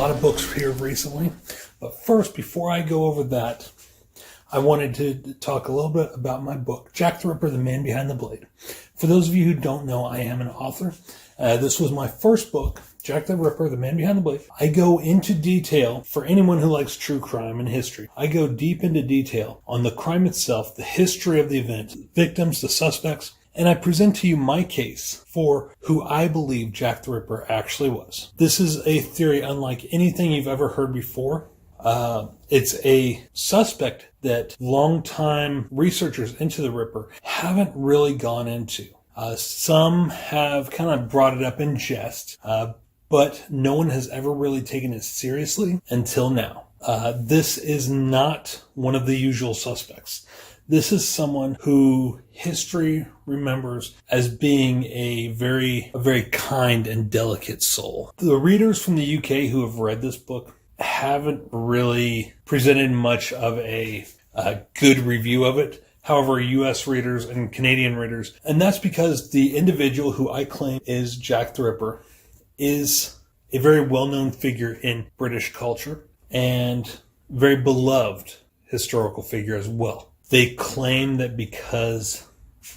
lot of books here recently. But first, before I go over that, I wanted to talk a little bit about my book, Jack the Ripper, The Man Behind the Blade. For those of you who don't know, I am an author. This was my first book, Jack the Ripper, The Man Behind the Blade. I go into detail, for anyone who likes true crime and history, I go deep into detail on the crime itself, the history of the event, victims, the suspects, and I present to you my case for who I believe Jack the Ripper actually was. This is a theory unlike anything you've ever heard before. It's a suspect that longtime researchers into the Ripper haven't really gone into. Some have kind of brought it up in jest, but no one has ever really taken it seriously until now. This is not one of the usual suspects. This is someone who history remembers as being a very kind and delicate soul. The readers from the UK who have read this book haven't really presented much of a good review of it. However, US readers and Canadian readers, and that's because the individual who I claim is Jack the Ripper is a very well-known figure in British culture and very beloved historical figure as well. They claim that because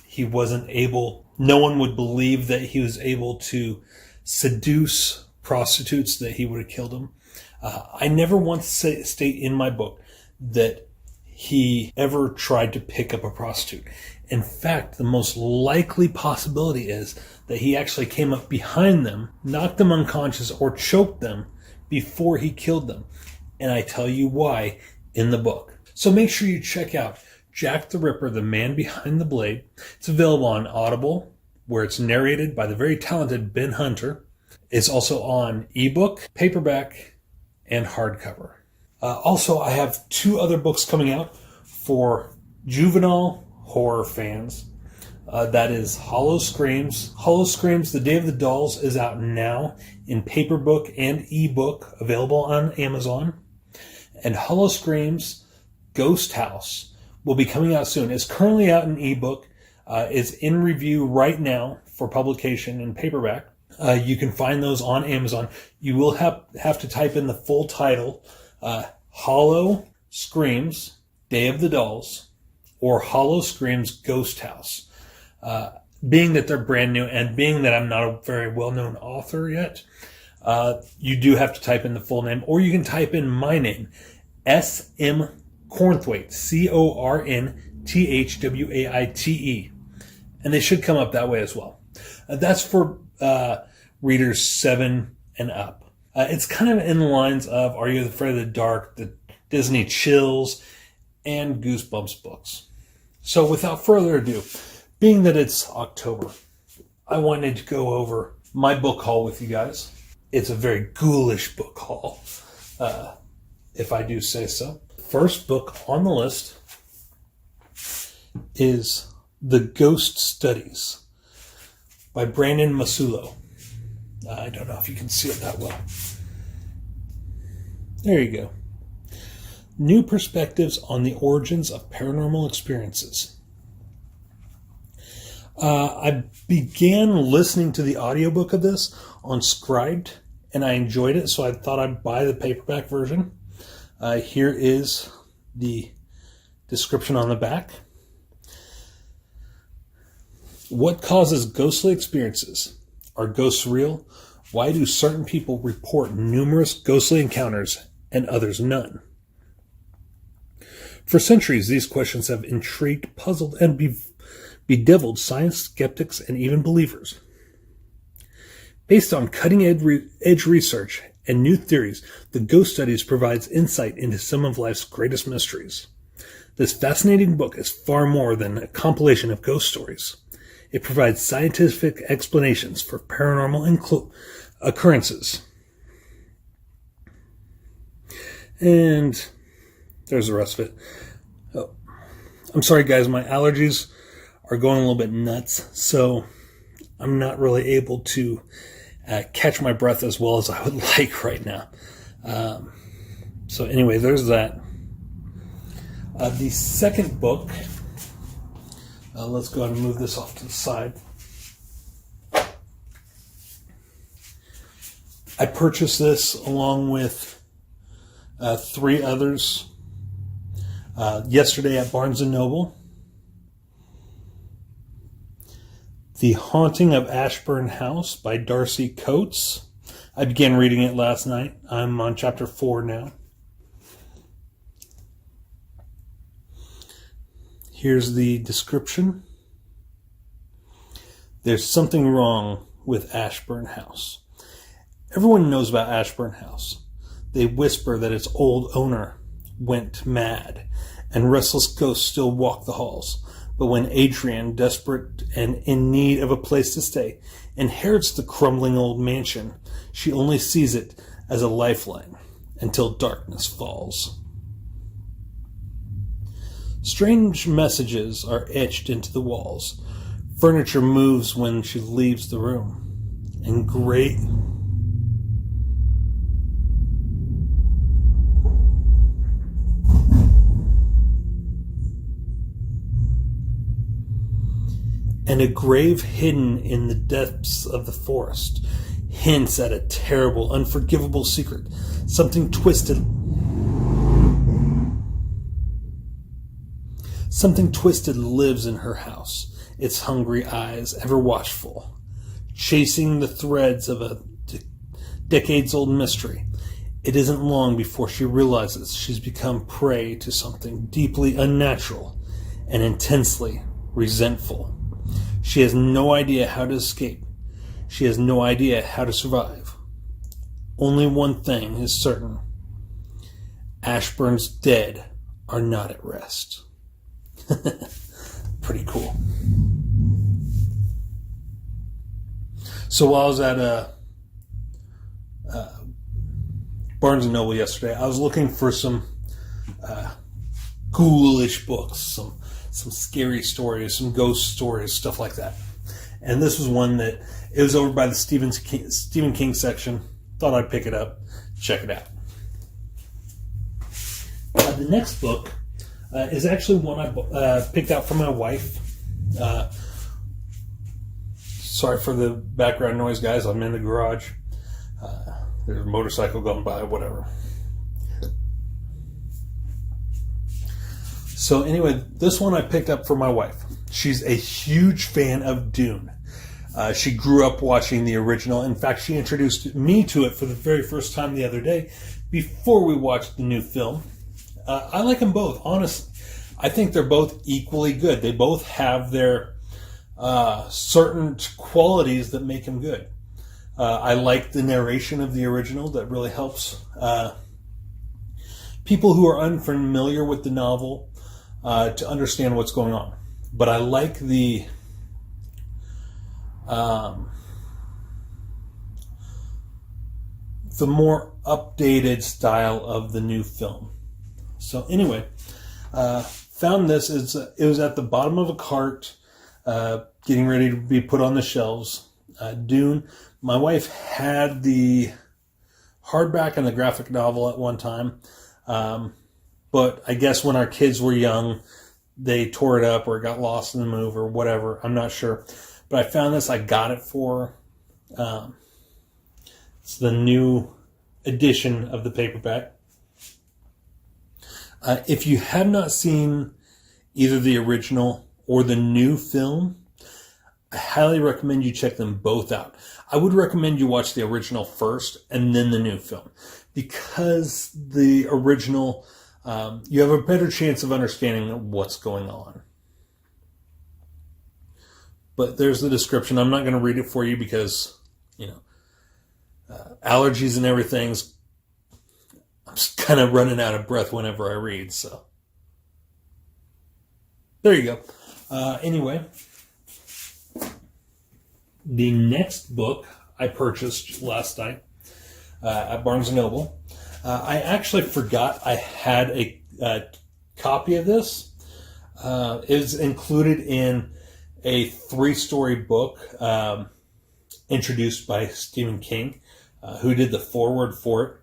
he wasn't able, no one would believe that he was able to seduce prostitutes, that he would have killed them. I never once state in my book that he ever tried to pick up a prostitute. In fact, the most likely possibility is that he actually came up behind them, knocked them unconscious, or choked them before he killed them. And I tell you why in the book. So make sure you check out Jack the Ripper, The Man Behind the Blade. It's available on Audible, where it's narrated by the very talented Ben Hunter. It's also on ebook, paperback, and hardcover. Also, I have 2 other books coming out for juvenile horror fans. That is HollowScreams. HollowScreams, The Day of the Dolls is out now in paper book and ebook, available on Amazon. And HollowScreams Ghost House will be coming out soon. It's currently out in ebook. It's in review right now for publication in paperback. You can find those on Amazon. You will have to type in the full title, HollowScreams Day of the Dolls, or HollowScreams Ghost House. Being that they're brand new and being that I'm not a very well-known author yet, you do have to type in the full name, or you can type in my name, S.M. Cornthwaite, Cornthwaite, and they should come up that way as well. That's for readers 7 and up. It's kind of in the lines of Are You Afraid of the Dark, the Disney Chills, and Goosebumps books. So without further ado, being that it's October, I wanted to go over my book haul with you guys. It's a very ghoulish book haul, if I do say so. First book on the list is The Ghost Studies by Brandon Masulo. I don't know if you can see it that well. There you go. New perspectives on the origins of paranormal experiences. I began listening to the audiobook of this on Scribd, and I enjoyed it, so I thought I'd buy the paperback version. Here is the description on the back. What causes ghostly experiences? Are ghosts real? Why do certain people report numerous ghostly encounters and others none? For centuries, these questions have intrigued, puzzled, and bedeviled science, skeptics, and even believers. Based on cutting-edge research and new theories, the Ghost Studies provides insight into some of life's greatest mysteries. This fascinating book is far more than a compilation of ghost stories. It provides scientific explanations for paranormal occurrences. And there's the rest of it. Oh, I'm sorry, guys. My allergies are going a little bit nuts, so I'm not really able to catch my breath as well as I would like right now. So anyway, there's that. The second book, let's go ahead and move this off to the side. I purchased this along with 3 others yesterday at Barnes & Noble. The Haunting of Ashburn House by Darcy Coates. I began reading it last night. I'm on chapter 4 now. Here's the description. There's something wrong with Ashburn House. Everyone knows about Ashburn House. They whisper that its old owner went mad, and restless ghosts still walk the halls. But when Adrian, desperate and in need of a place to stay, inherits the crumbling old mansion, she only sees it as a lifeline until darkness falls. Strange messages are etched into the walls. Furniture moves when she leaves the room, and great and a grave hidden in the depths of the forest hints at a terrible, unforgivable secret. Something twisted lives in her house, its hungry eyes ever watchful, chasing the threads of a decades-old mystery. It isn't long before she realizes she's become prey to something deeply unnatural and intensely resentful. She has no idea how to escape. She has no idea how to survive. Only one thing is certain. Ashburn's dead are not at rest. Pretty cool. So while I was at Barnes & Noble yesterday, I was looking for some ghoulish books, some scary stories, some ghost stories, stuff like that. And this was one that, it was over by the Stephen King section. Thought I'd pick it up, check it out. The next book is actually one I picked out for my wife. Sorry for the background noise, guys. I'm in the garage. There's a motorcycle going by, whatever. So anyway, this one I picked up for my wife. She's a huge fan of Dune. She grew up watching the original. In fact, she introduced me to it for the very first time the other day before we watched the new film. I like them both, honestly. I think they're both equally good. They both have their certain qualities that make them good. I like the narration of the original. That really helps people who are unfamiliar with the novel to understand what's going on. But I like the more updated style of the new film. So anyway, found this. It was at the bottom of a cart, getting ready to be put on the shelves. Dune. My wife had the hardback and the graphic novel at one time. But I guess when our kids were young, they tore it up or it got lost in the move or whatever. I'm not sure. But I found this. I got it for it's the new edition of the paperback. If you have not seen either the original or the new film, I highly recommend you check them both out. I would recommend you watch the original first and then the new film, because the original, you have a better chance of understanding what's going on. But there's the description. I'm not going to read it for you because, allergies and everything's, I'm just kind of running out of breath whenever I read. So there you go. Anyway, the next book I purchased last night at Barnes & Noble. I actually forgot I had a copy of this. It's included in a 3-story book introduced by Stephen King, who did the foreword for it.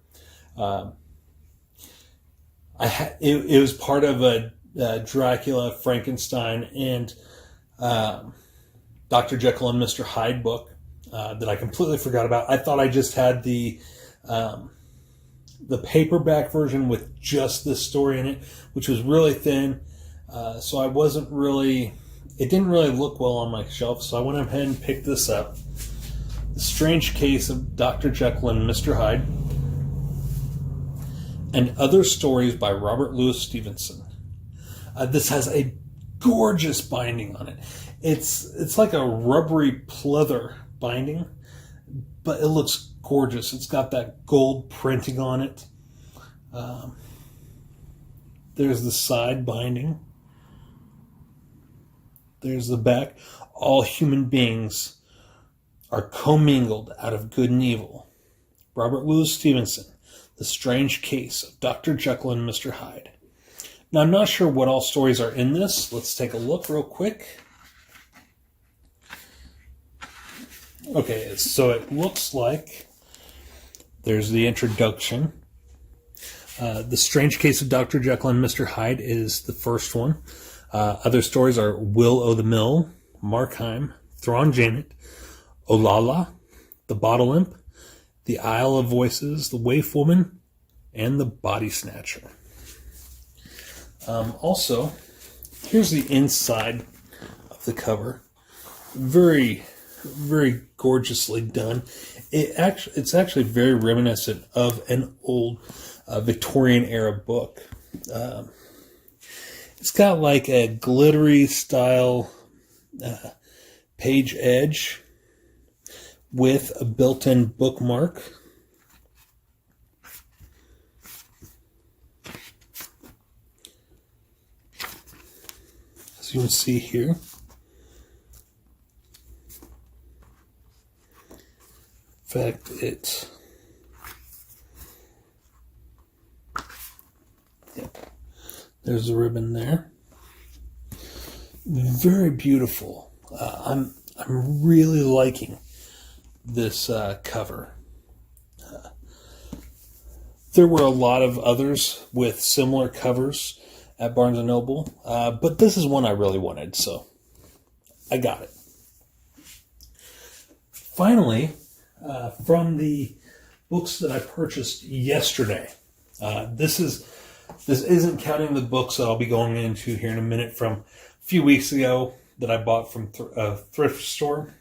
It was part of a Dracula, Frankenstein, and Dr. Jekyll and Mr. Hyde book. that I completely forgot about. I thought I just had the paperback version with just this story in it, which was really thin. So I wasn't really... It didn't really look well on my shelf, so I went ahead and picked this up. The Strange Case of Dr. Jekyll and Mr. Hyde, and Other Stories by Robert Louis Stevenson. This has a gorgeous binding on it. It's like a rubbery pleather binding, but it looks gorgeous. It's got that gold printing on it. There's the side binding. There's the back. All human beings are commingled out of good and evil. Robert Louis Stevenson, The Strange Case of Dr. Jekyll and Mr. Hyde. Now, I'm not sure what all stories are in this. Let's take a look real quick. Okay, so it looks like there's the introduction. The Strange Case of Dr. Jekyll and Mr. Hyde is the first one. Other stories are Will o' the Mill, Markheim, Thrawn Janet, Olala, The Bottle Imp, The Isle of Voices, The Waif Woman, and The Body Snatcher. Also, here's the inside of the cover. Very, very gorgeously done. It's actually very reminiscent of an old Victorian era book. It's got like a glittery style page edge with a built-in bookmark. As you can see here. In fact, there's the ribbon there. Very beautiful. I'm really liking this cover. There were a lot of others with similar covers at Barnes & Noble, but this is one I really wanted, so I got it. Finally, from the books that I purchased yesterday, this isn't counting the books that I'll be going into here in a minute from a few weeks ago that I bought from a thrift store.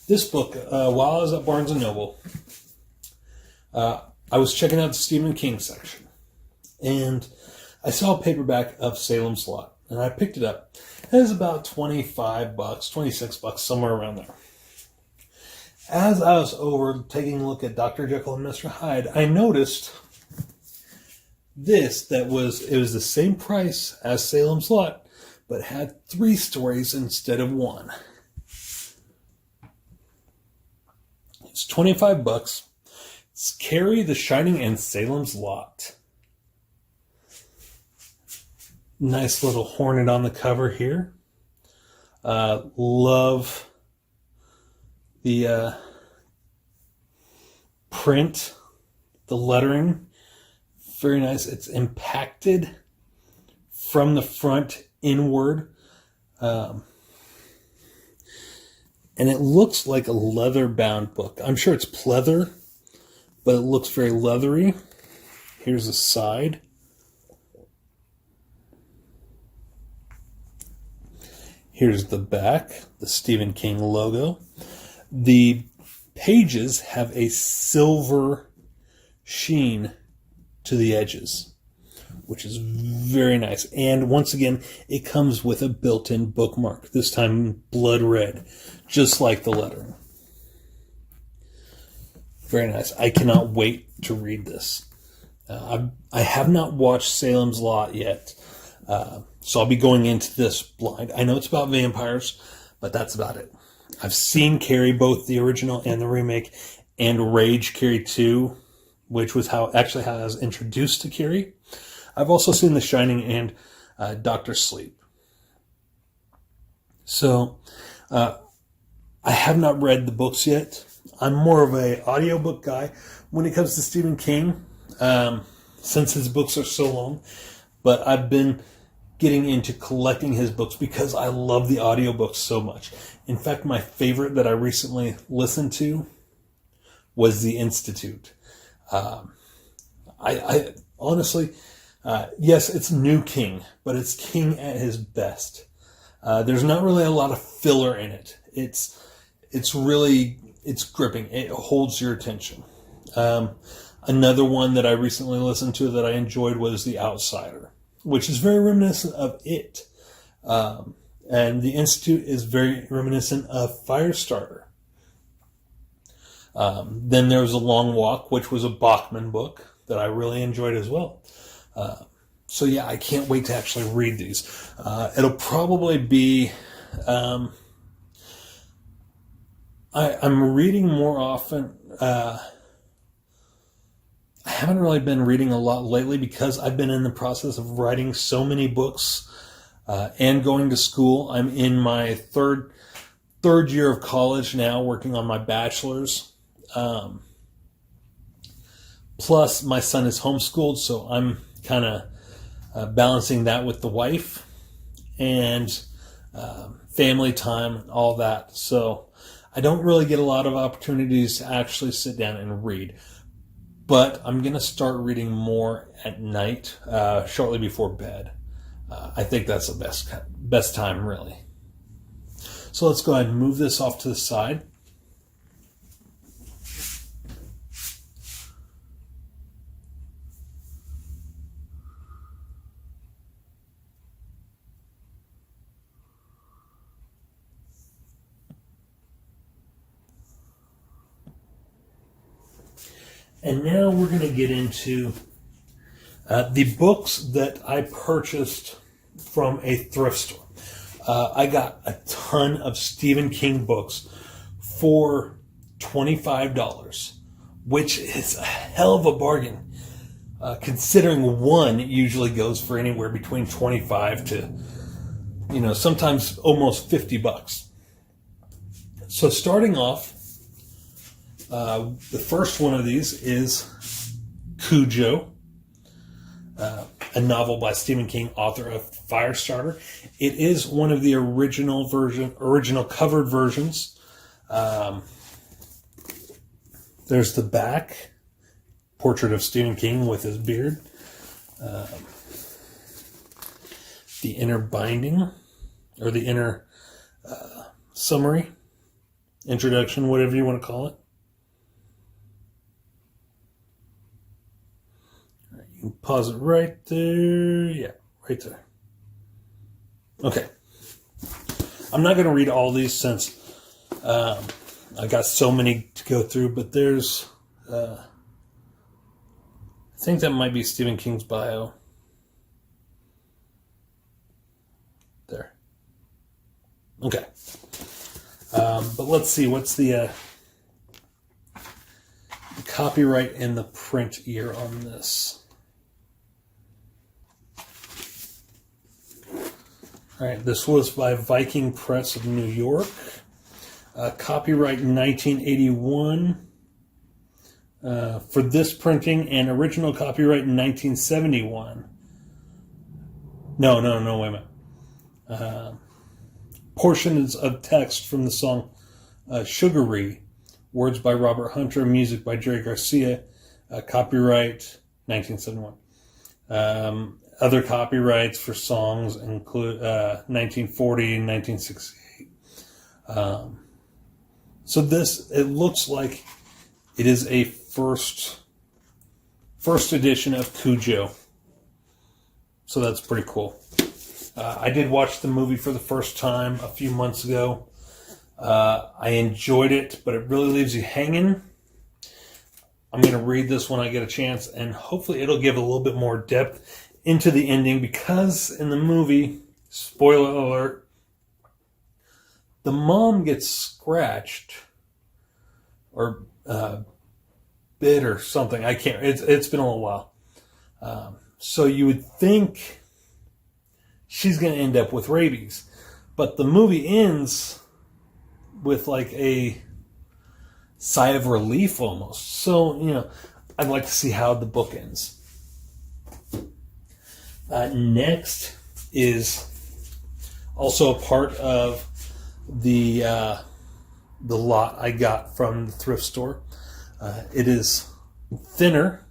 This book, while I was at Barnes & Noble, I was checking out the Stephen King section, and I saw a paperback of Salem's Lot, and I picked it up. It was about $25, $26, somewhere around there. As I was over taking a look at Dr. Jekyll and Mr. Hyde, I noticed it was the same price as Salem's Lot, but had 3 stories instead of 1. It's $25. It's Carrie, The Shining, and Salem's Lot. Nice little hornet on the cover here. Love the print, the lettering. Very nice. It's impacted from the front inward. And it looks like a leather-bound book. I'm sure it's pleather, but it looks very leathery. Here's the side. Here's the back, the Stephen King logo. The pages have a silver sheen to the edges, which is very nice. And once again, it comes with a built-in bookmark, this time blood red, just like the lettering. Very nice. I cannot wait to read this. I have not watched Salem's Lot yet, so I'll be going into this blind. I know it's about vampires, but that's about it. I've seen Carrie, both the original and the remake, and Rage Carrie 2, which was how I was introduced to Carrie. I've also seen The Shining and Dr. Sleep. So, I have not read the books yet. I'm more of an audiobook guy when it comes to Stephen King, since his books are so long. But I've been getting into collecting his books because I love the audiobooks so much. In fact, my favorite that I recently listened to was The Institute. I honestly, yes, it's New King, but it's King at his best. There's not really a lot of filler in it. It's gripping. It holds your attention. Another one that I recently listened to that I enjoyed was The Outsider, which is very reminiscent of It. And The Institute is very reminiscent of Firestarter. Then there was A Long Walk, which was a Bachman book that I really enjoyed as well. So yeah, I can't wait to actually read these. It'll probably be... I'm reading more often. I haven't really been reading a lot lately because I've been in the process of writing so many books and going to school. I'm in my third year of college now, working on my bachelor's. Plus, my son is homeschooled, so I'm kind of balancing that with the wife and family time and all that. So I don't really get a lot of opportunities to actually sit down and read. But I'm going to start reading more at night, shortly before bed. I think that's the best time, really. So let's go ahead and move this off to the side. And now we're going to get into the books that I purchased from a thrift store. I got a ton of Stephen King books for $25, which is a hell of a bargain, considering one usually goes for anywhere between $25 to, sometimes almost $50. So starting off, the first one of these is Cujo, a novel by Stephen King, author of Firestarter. It is one of the original covered versions. There's the back, portrait of Stephen King with his beard. The inner binding, or the inner summary, introduction, whatever you want to call it. You can pause it right there. Yeah, right there. Okay. I'm not going to read all these since I got so many to go through, but there's... I think that might be Stephen King's bio. There. Okay. But let's see, what's the copyright and the print year on this? All right, this was by Viking Press of New York. Copyright 1981 for this printing, and original copyright in 1971. No, wait a minute. Portions of text from the song Sugary, words by Robert Hunter, music by Jerry Garcia, copyright 1971. Other copyrights for songs include 1940 and 1968. So this, it looks like it is a first edition of Cujo. So that's pretty cool. I did watch the movie for the first time a few months ago. I enjoyed it, but it really leaves you hanging. I'm going to read this when I get a chance, and hopefully it'll give a little bit more depth into the ending, because in the movie, spoiler alert, the mom gets scratched or bit or something. I can't. It's been a little while. So you would think she's going to end up with rabies, but the movie ends with like a sigh of relief almost. So I'd like to see how the book ends. Next is also a part of the lot I got from the thrift store. It is Thinner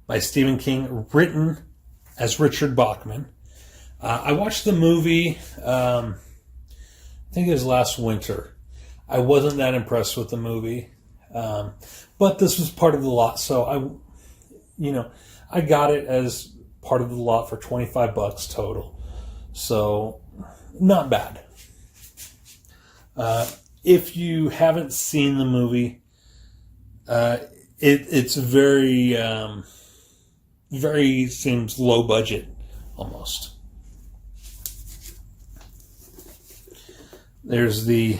by Stephen King, written as Richard Bachman. I watched the movie, I think it was last winter. I wasn't that impressed with the movie, but this was part of the lot, so I got it as part of the lot for $25 total. So, not bad. If you haven't seen the movie, it's very seems low budget almost. There's the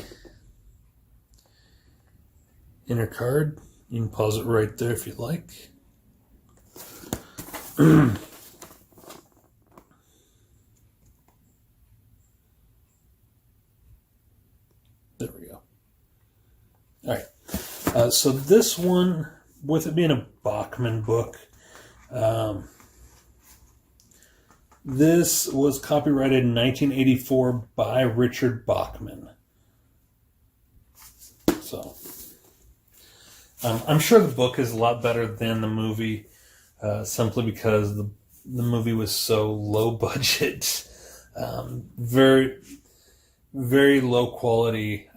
inner card. You can pause it right there if you'd like. There we go. All right. So this one, with it being a Bachman book, this was copyrighted in 1984 by Richard Bachman. So, I'm sure the book is a lot better than the movie, simply because the movie was so low budget, very, very low quality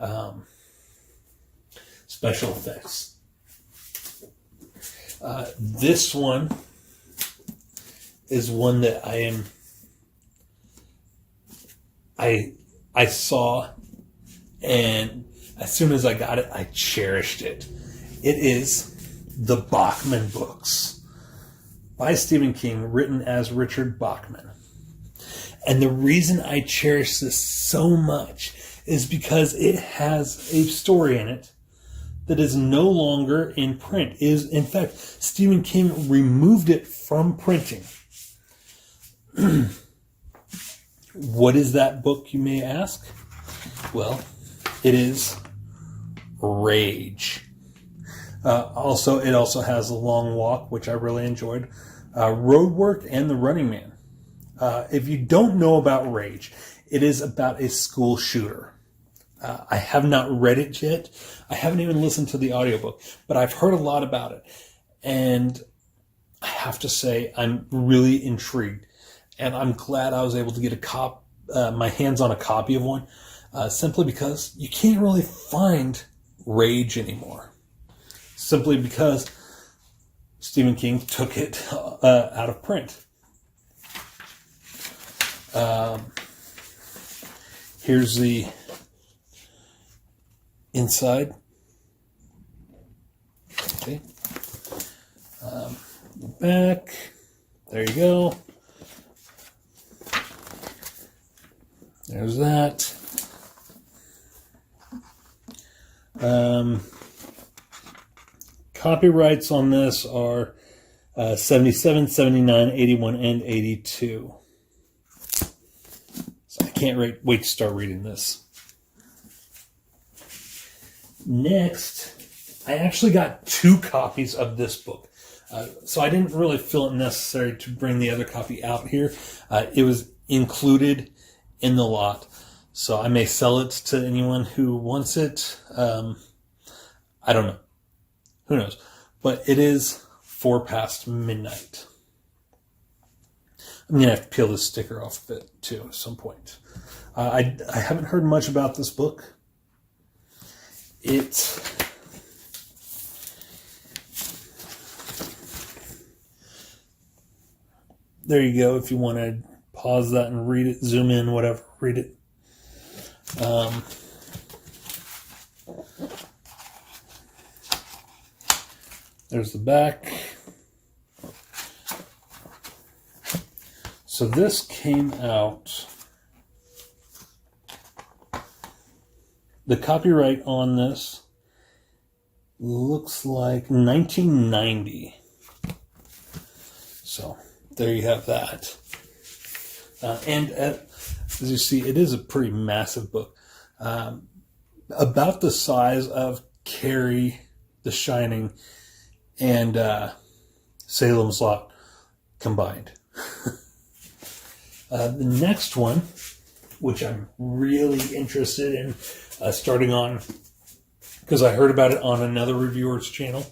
special effects. This one is one that I saw, and as soon as I got it, I cherished it. It is the Bachman books by Stephen King, written as Richard Bachman. And the reason I cherish this so much is because it has a story in it that is no longer in print. In fact, Stephen King removed it from printing. What is that book, you may ask? Well, it is Rage. It also has The Long Walk, which I really enjoyed, Roadwork, and The Running Man. If you don't know about Rage, it is about a school shooter. I have not read it yet. I haven't even listened to the audiobook, but I've heard a lot about it. And I have to say, I'm really intrigued. And I'm glad I was able to get my hands on a copy of one, simply because you can't really find Rage anymore. Simply because Stephen King took it out of print. Here's the inside. Okay. Back. There you go. There's that. Copyrights on this are 77, 79, 81, and 82. So I can't wait to start reading this. Next, I actually got 2 copies of this book. So I didn't really feel it necessary to bring the other copy out here. It was included in the lot. So I may sell it to anyone who wants it. I don't know. Who knows? But it is 4 past midnight. I'm going to have to peel this sticker off of it too at some point. I haven't heard much about this book. There you go. If you want to pause that and read it, zoom in, whatever, read it. There's the back. So this came out. The copyright on this looks like 1990. So there you have that. And as you see, it is a pretty massive book. About the size of Carrie, The Shining, and Salem's Lot combined. The next one, which I'm really interested in starting on, because I heard about it on another reviewer's channel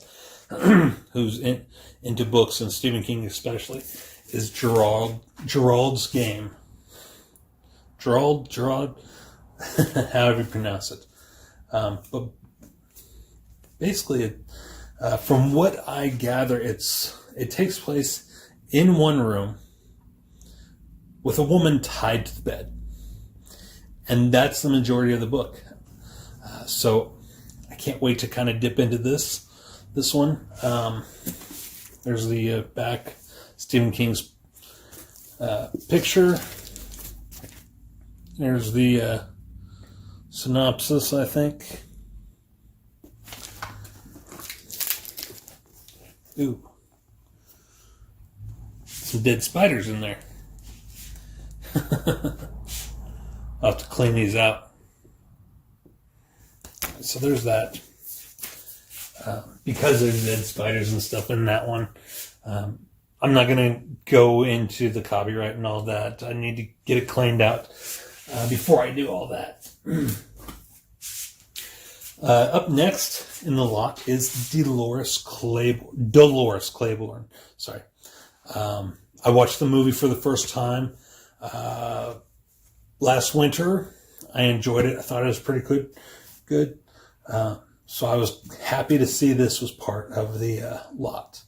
who's into books and Stephen King especially, is Gerald's Game. Gerald, however you pronounce it. But basically, from what I gather, it takes place in one room with a woman tied to the bed. And that's the majority of the book. So I can't wait to kind of dip into this one. There's the back, Stephen King's picture. There's the synopsis, I think. Ooh. Some dead spiders in there. I'll have to clean these out. So there's that. Because there's dead spiders and stuff in that one, I'm not going to go into the copyright and all that. I need to get it cleaned out before I do all that. Up next in the lot is Dolores Claiborne. Sorry. I watched the movie for the first time last winter. I enjoyed it. I thought it was pretty good. So I was happy to see this was part of the lot.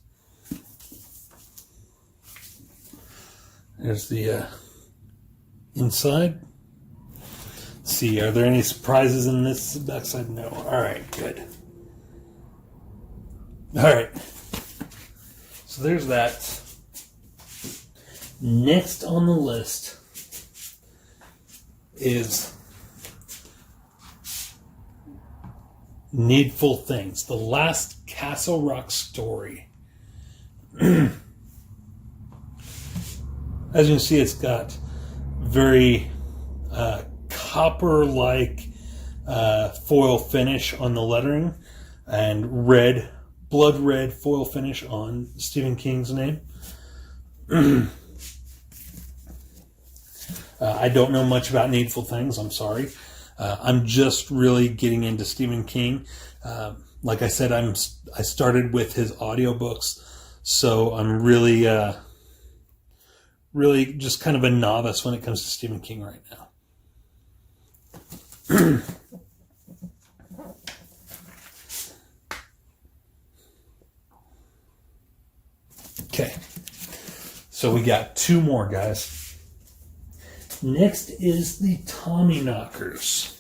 There's the inside. Let's see, are there any surprises in this backside? No. All right, good. All right. So there's that. Next on the list is Needful Things, the last Castle Rock story. As you can see, it's got very copper-like foil finish on the lettering and blood red foil finish on Stephen King's name. I don't know much about Needful Things, I'm sorry. I'm just really getting into Stephen King. Like I said, I started with his audiobooks, so I'm really just kind of a novice when it comes to Stephen King right now. Okay, so we got two more, guys. Next is the Tommyknockers.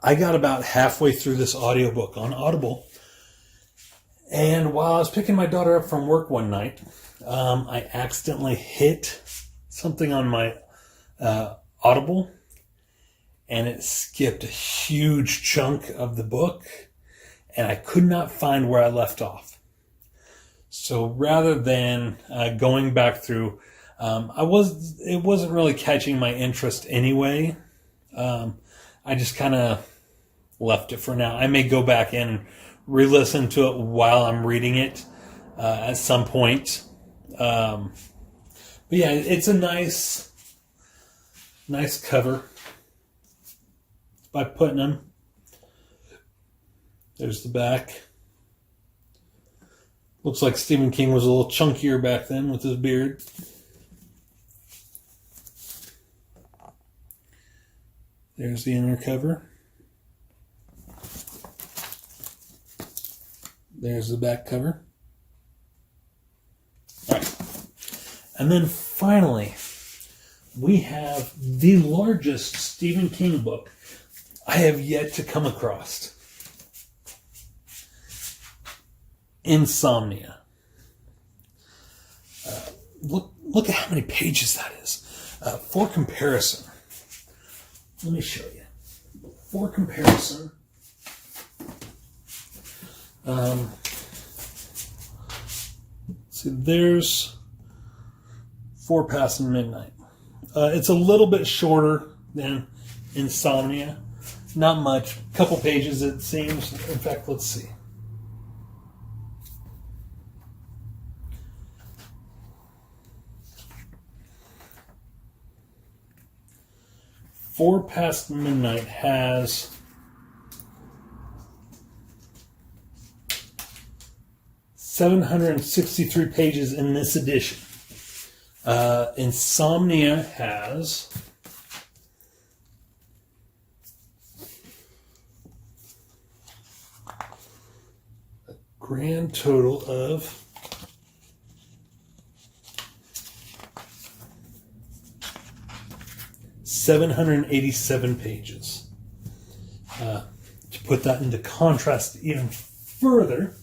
I got about halfway through this audiobook on Audible, and while I was picking my daughter up from work one night, I accidentally hit something on my Audible, and it skipped a huge chunk of the book, and I could not find where I left off. So rather than going back through, it wasn't really catching my interest anyway. I just kind of left it for now. I may go back and re-listen to it while I'm reading it at some point. But yeah, it's a nice cover by Putnam. There's the back. Looks like Stephen King was a little chunkier back then with his beard. There's the inner cover. There's the back cover. All right. And then finally, we have the largest Stephen King book I have yet to come across. Insomnia. Look at how many pages that is. For comparison, let me show you. For comparison, see, there's 4 Passing Midnight. It's a little bit shorter than Insomnia. Not much. A couple pages, it seems. In fact, let's see. 4 Past Midnight has 763 pages in this edition. Insomnia has a grand total of 787 pages. To put that into contrast even further,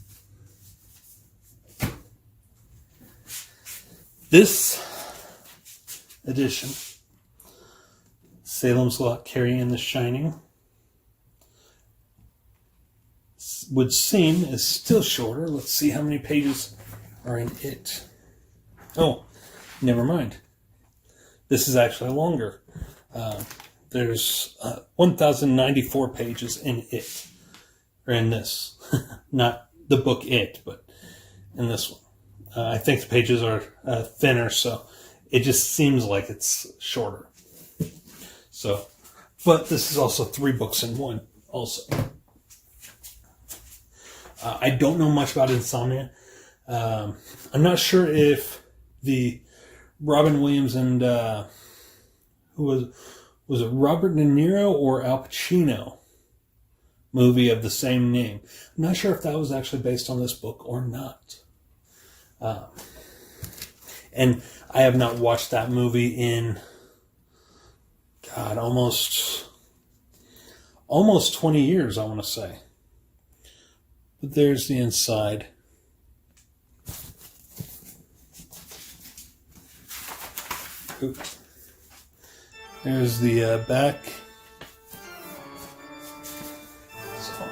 this edition, Salem's Lot, Carrie, and The Shining, would seem is still shorter. Let's see how many pages are in it. Oh, never mind. This is actually longer. There's 1,094 pages in it. Or in this. Not the book It, but in this one. I think the pages are thinner, so it just seems like it's shorter. So, but this is also 3 books in one, also. I don't know much about Insomnia. I'm not sure if the Robin Williams and who was it Robert De Niro or Al Pacino movie of the same name. I'm not sure if that was actually based on this book or not. And I have not watched that movie in, God, almost 20 years, I want to say. But there's the inside. Ooh. There's the back. So.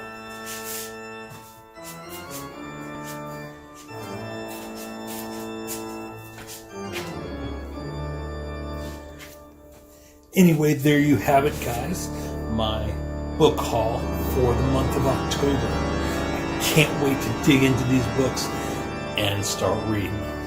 Anyway, there you have it, guys. My book haul for the month of October. I can't wait to dig into these books and start reading.